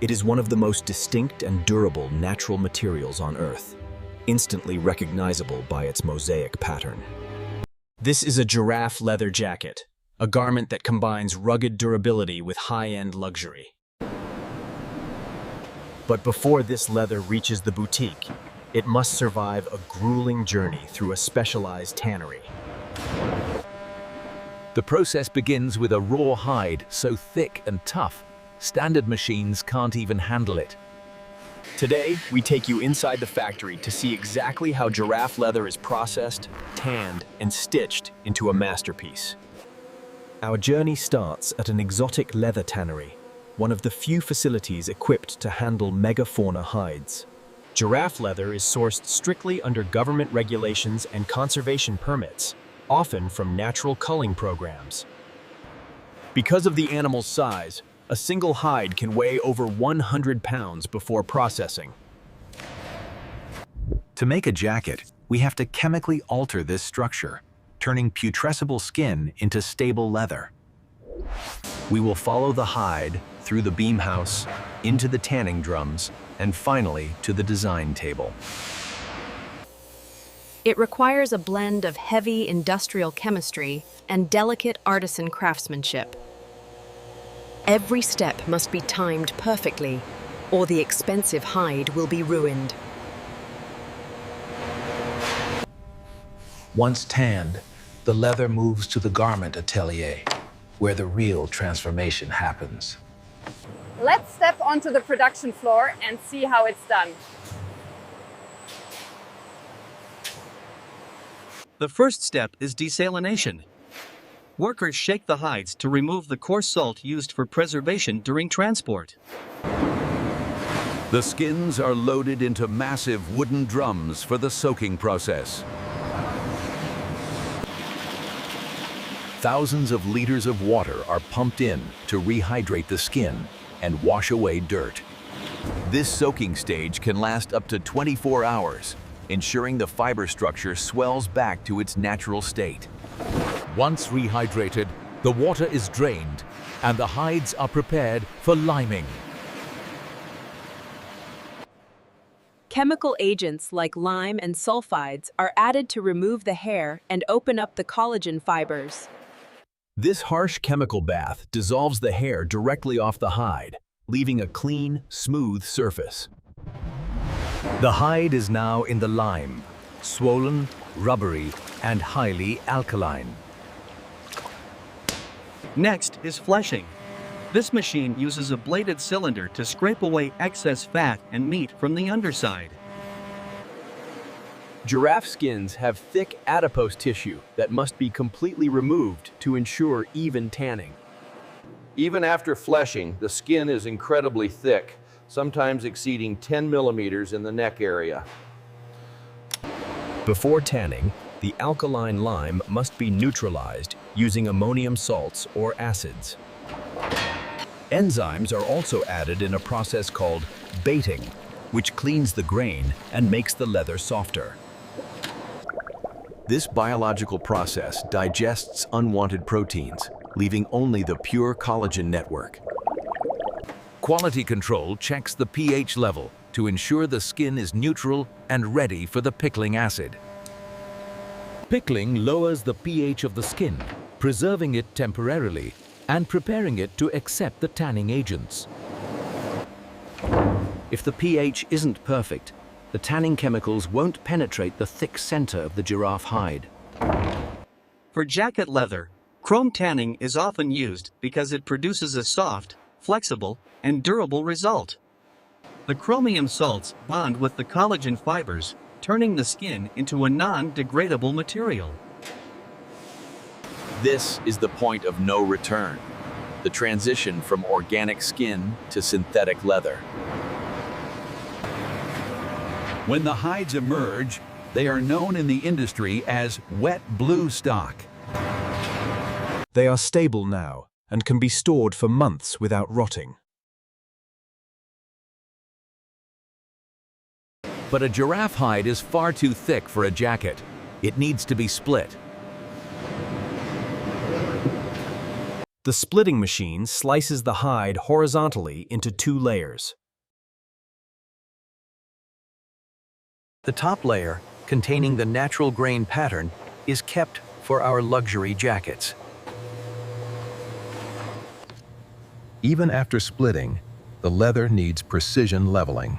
It is one of the most distinct and durable natural materials on Earth, instantly recognizable by its mosaic pattern. This is a giraffe leather jacket, a garment that combines rugged durability with high-end luxury. But before this leather reaches the boutique, it must survive a grueling journey through a specialized tannery. The process begins with a raw hide so thick and tough, standard machines can't even handle it. Today, we take you inside the factory to see exactly how giraffe leather is processed, tanned, and stitched into a masterpiece. Our journey starts at an exotic leather tannery, one of the few facilities equipped to handle megafauna hides. Giraffe leather is sourced strictly under government regulations and conservation permits, often from natural culling programs. Because of the animal's size, a single hide can weigh over 100 pounds before processing. To make a jacket, we have to chemically alter this structure, turning putrescible skin into stable leather. We will follow the hide through the beam house, into the tanning drums, and finally to the design table. It requires a blend of heavy industrial chemistry and delicate artisan craftsmanship. Every step must be timed perfectly, or the expensive hide will be ruined. Once tanned, the leather moves to the garment atelier, where the real transformation happens. Let's step onto the production floor and see how it's done. The first step is desalination. Workers shake the hides to remove the coarse salt used for preservation during transport. The skins are loaded into massive wooden drums for the soaking process. Thousands of liters of water are pumped in to rehydrate the skin and wash away dirt. This soaking stage can last up to 24 hours, ensuring the fiber structure swells back to its natural state. Once rehydrated, the water is drained and the hides are prepared for liming. Chemical agents like lime and sulfides are added to remove the hair and open up the collagen fibers. This harsh chemical bath dissolves the hair directly off the hide, leaving a clean, smooth surface. The hide is now in the lime, swollen, rubbery, and highly alkaline. Next is fleshing. This machine uses a bladed cylinder to scrape away excess fat and meat from the underside. Giraffe skins have thick adipose tissue that must be completely removed to ensure even tanning. Even after fleshing, the skin is incredibly thick, sometimes exceeding 10 millimeters in the neck area. Before tanning, the alkaline lime must be neutralized using ammonium salts or acids. Enzymes are also added in a process called baiting, which cleans the grain and makes the leather softer. This biological process digests unwanted proteins, leaving only the pure collagen network. Quality control checks the pH level to ensure the skin is neutral and ready for the pickling acid. Pickling lowers the pH of the skin, preserving it temporarily and preparing it to accept the tanning agents. If the pH isn't perfect, the tanning chemicals won't penetrate the thick center of the giraffe hide. For jacket leather, chrome tanning is often used because it produces a soft, flexible, and durable result. The chromium salts bond with the collagen fibers, turning the skin into a non-degradable material. This is the point of no return, the transition from organic skin to synthetic leather. When the hides emerge, they are known in the industry as wet blue stock. They are stable now and can be stored for months without rotting. But a giraffe hide is far too thick for a jacket. It needs to be split. The splitting machine slices the hide horizontally into 2 layers. The top layer, containing the natural grain pattern, is kept for our luxury jackets. Even after splitting, the leather needs precision leveling.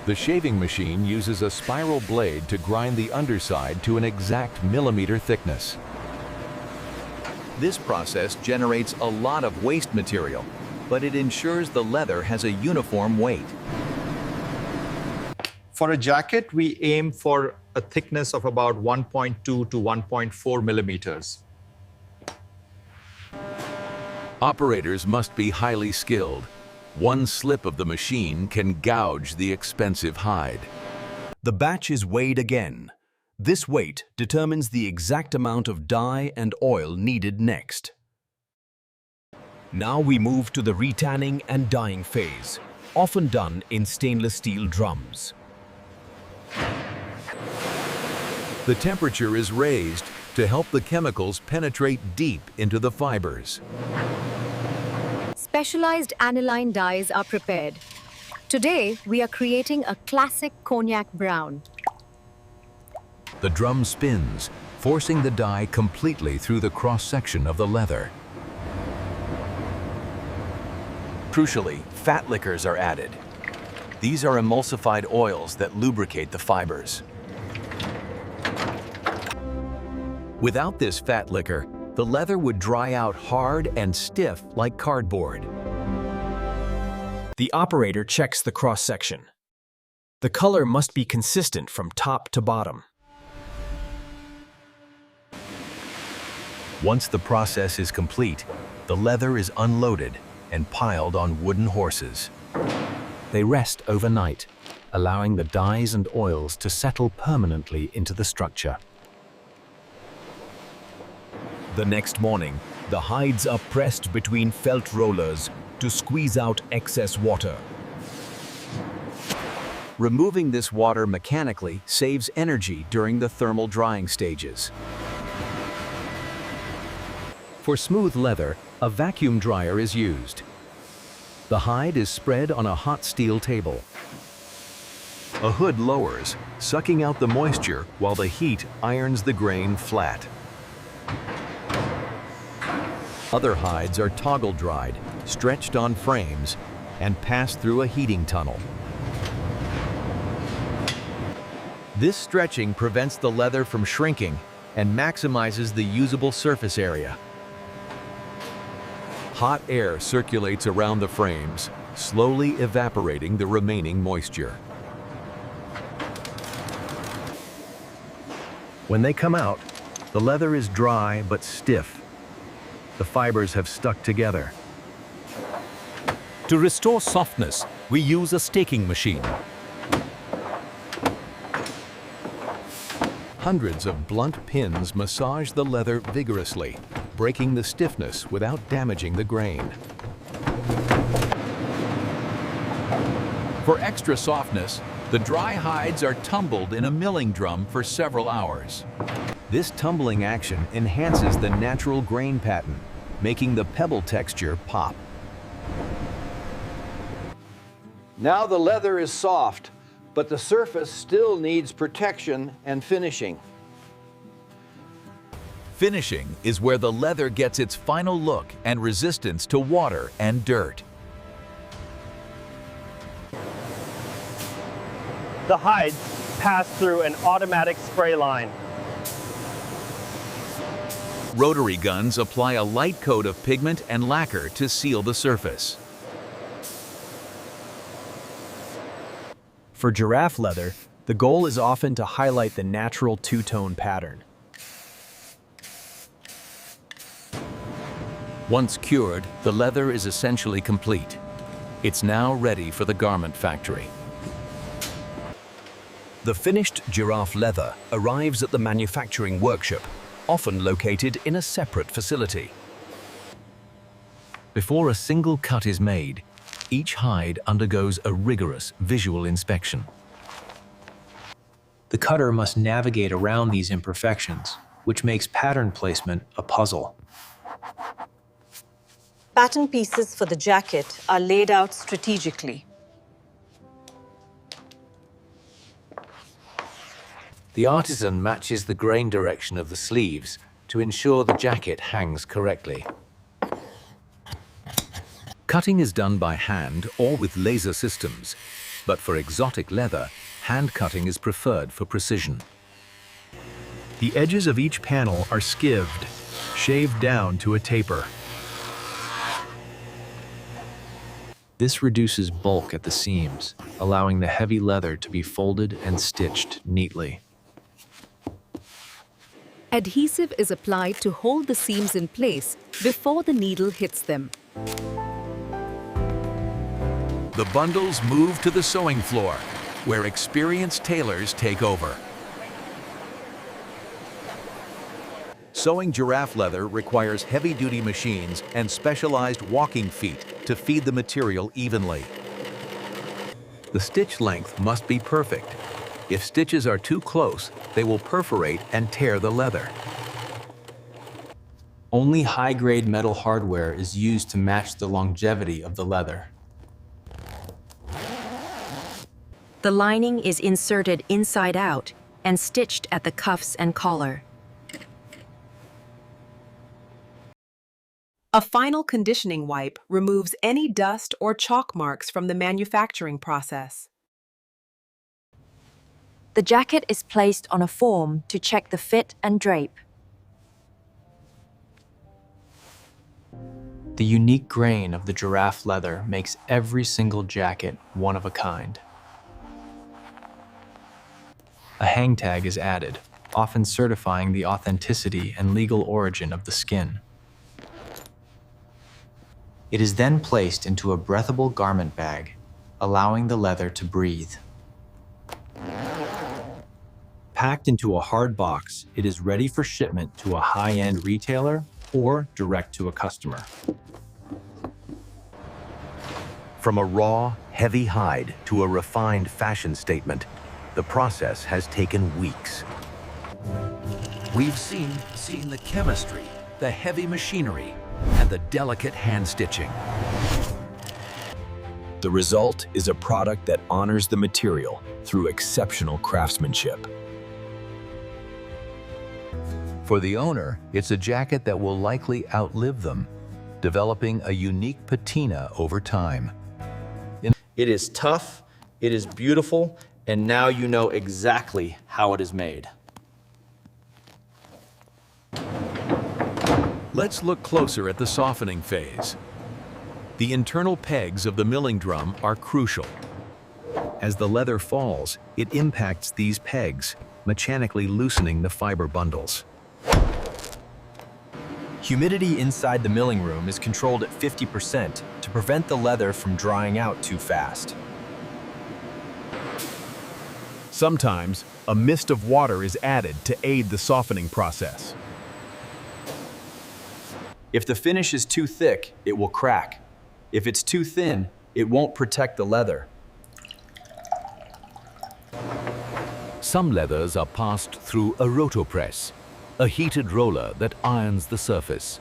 The shaving machine uses a spiral blade to grind the underside to an exact millimeter thickness. This process generates a lot of waste material, but it ensures the leather has a uniform weight. For a jacket, we aim for a thickness of about 1.2 to 1.4 millimeters. Operators must be highly skilled. One slip of the machine can gouge the expensive hide. The batch is weighed again. This weight determines the exact amount of dye and oil needed next. Now we move to the retanning and dyeing phase, often done in stainless steel drums. The temperature is raised to help the chemicals penetrate deep into the fibers. Specialized aniline dyes are prepared. Today, we are creating a classic cognac brown. The drum spins, forcing the dye completely through the cross-section of the leather. Crucially, fat liquors are added. These are emulsified oils that lubricate the fibers. Without this fat liquor, the leather would dry out hard and stiff like cardboard. The operator checks the cross-section. The color must be consistent from top to bottom. Once the process is complete, the leather is unloaded and piled on wooden horses. They rest overnight, allowing the dyes and oils to settle permanently into the structure. The next morning, the hides are pressed between felt rollers to squeeze out excess water. Removing this water mechanically saves energy during the thermal drying stages. For smooth leather, a vacuum dryer is used. The hide is spread on a hot steel table. A hood lowers, sucking out the moisture while the heat irons the grain flat. Other hides are toggle dried, stretched on frames, and pass through a heating tunnel. This stretching prevents the leather from shrinking and maximizes the usable surface area. Hot air circulates around the frames, slowly evaporating the remaining moisture. When they come out, the leather is dry but stiff. The fibers have stuck together. To restore softness, we use a staking machine. Hundreds of blunt pins massage the leather vigorously, breaking the stiffness without damaging the grain. For extra softness, the dry hides are tumbled in a milling drum for several hours. This tumbling action enhances the natural grain pattern, making the pebble texture pop. Now the leather is soft, but the surface still needs protection and finishing. Finishing is where the leather gets its final look and resistance to water and dirt. The hides pass through an automatic spray line. Rotary guns apply a light coat of pigment and lacquer to seal the surface. For giraffe leather, the goal is often to highlight the natural two-tone pattern. Once cured, the leather is essentially complete. It's now ready for the garment factory. The finished giraffe leather arrives at the manufacturing workshop, often located in a separate facility. Before a single cut is made, each hide undergoes a rigorous visual inspection. The cutter must navigate around these imperfections, which makes pattern placement a puzzle. Pattern pieces for the jacket are laid out strategically. The artisan matches the grain direction of the sleeves to ensure the jacket hangs correctly. Cutting is done by hand or with laser systems, but for exotic leather, hand cutting is preferred for precision. The edges of each panel are skived, shaved down to a taper. This reduces bulk at the seams, allowing the heavy leather to be folded and stitched neatly. Adhesive is applied to hold the seams in place before the needle hits them. The bundles move to the sewing floor, where experienced tailors take over. Sewing giraffe leather requires heavy-duty machines and specialized walking feet to feed the material evenly. The stitch length must be perfect. If stitches are too close, they will perforate and tear the leather. Only high-grade metal hardware is used to match the longevity of the leather. The lining is inserted inside out and stitched at the cuffs and collar. A final conditioning wipe removes any dust or chalk marks from the manufacturing process. The jacket is placed on a form to check the fit and drape. The unique grain of the giraffe leather makes every single jacket one of a kind. A hang tag is added, often certifying the authenticity and legal origin of the skin. It is then placed into a breathable garment bag, allowing the leather to breathe. Packed into a hard box, it is ready for shipment to a high-end retailer or direct to a customer. From a raw, heavy hide to a refined fashion statement, the process has taken weeks. We've seen the chemistry, the heavy machinery, and the delicate hand stitching. The result is a product that honors the material through exceptional craftsmanship. For the owner, it's a jacket that will likely outlive them, developing a unique patina over time. It is tough, it is beautiful, and now you know exactly how it is made. Let's look closer at the softening phase. The internal pegs of the milling drum are crucial. As the leather falls, it impacts these pegs, mechanically loosening the fiber bundles. Humidity inside the milling room is controlled at 50% to prevent the leather from drying out too fast. Sometimes, a mist of water is added to aid the softening process. If the finish is too thick, it will crack. If it's too thin, it won't protect the leather. Some leathers are passed through a rotopress, a heated roller that irons the surface.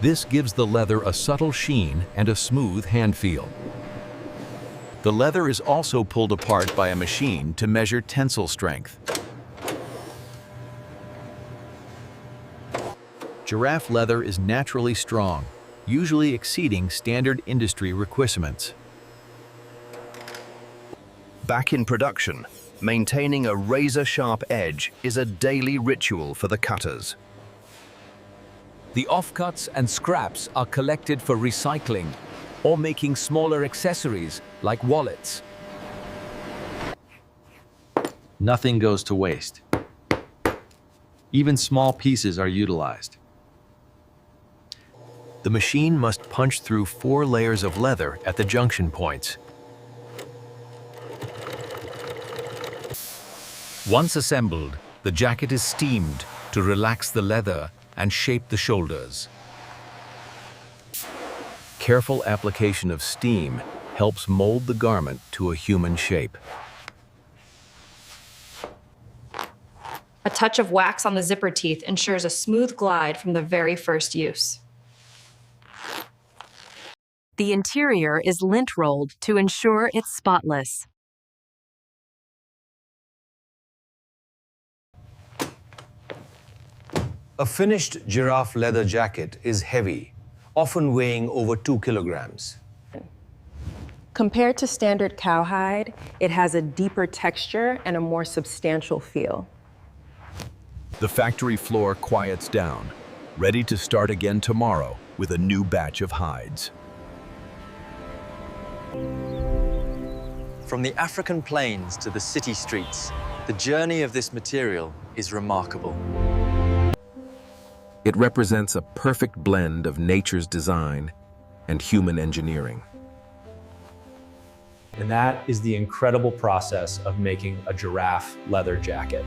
This gives the leather a subtle sheen and a smooth hand feel. The leather is also pulled apart by a machine to measure tensile strength. Giraffe leather is naturally strong, usually exceeding standard industry requirements. Back in production, maintaining a razor-sharp edge is a daily ritual for the cutters. The offcuts and scraps are collected for recycling or making smaller accessories like wallets. Nothing goes to waste. Even small pieces are utilized. The machine must punch through 4 layers of leather at the junction points. Once assembled, the jacket is steamed to relax the leather and shape the shoulders. Careful application of steam helps mold the garment to a human shape. A touch of wax on the zipper teeth ensures a smooth glide from the very first use. The interior is lint rolled to ensure it's spotless. A finished giraffe leather jacket is heavy, often weighing over 2 kilograms. Compared to standard cowhide, it has a deeper texture and a more substantial feel. The factory floor quiets down, ready to start again tomorrow with a new batch of hides. From the African plains to the city streets, the journey of this material is remarkable. It represents a perfect blend of nature's design and human engineering. And that is the incredible process of making a giraffe leather jacket.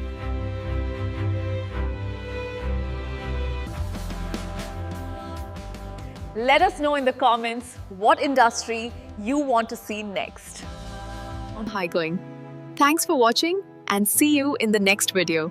Let us know in the comments what industry you want to see next. On Highgoing. Thanks for watching and see you in the next video.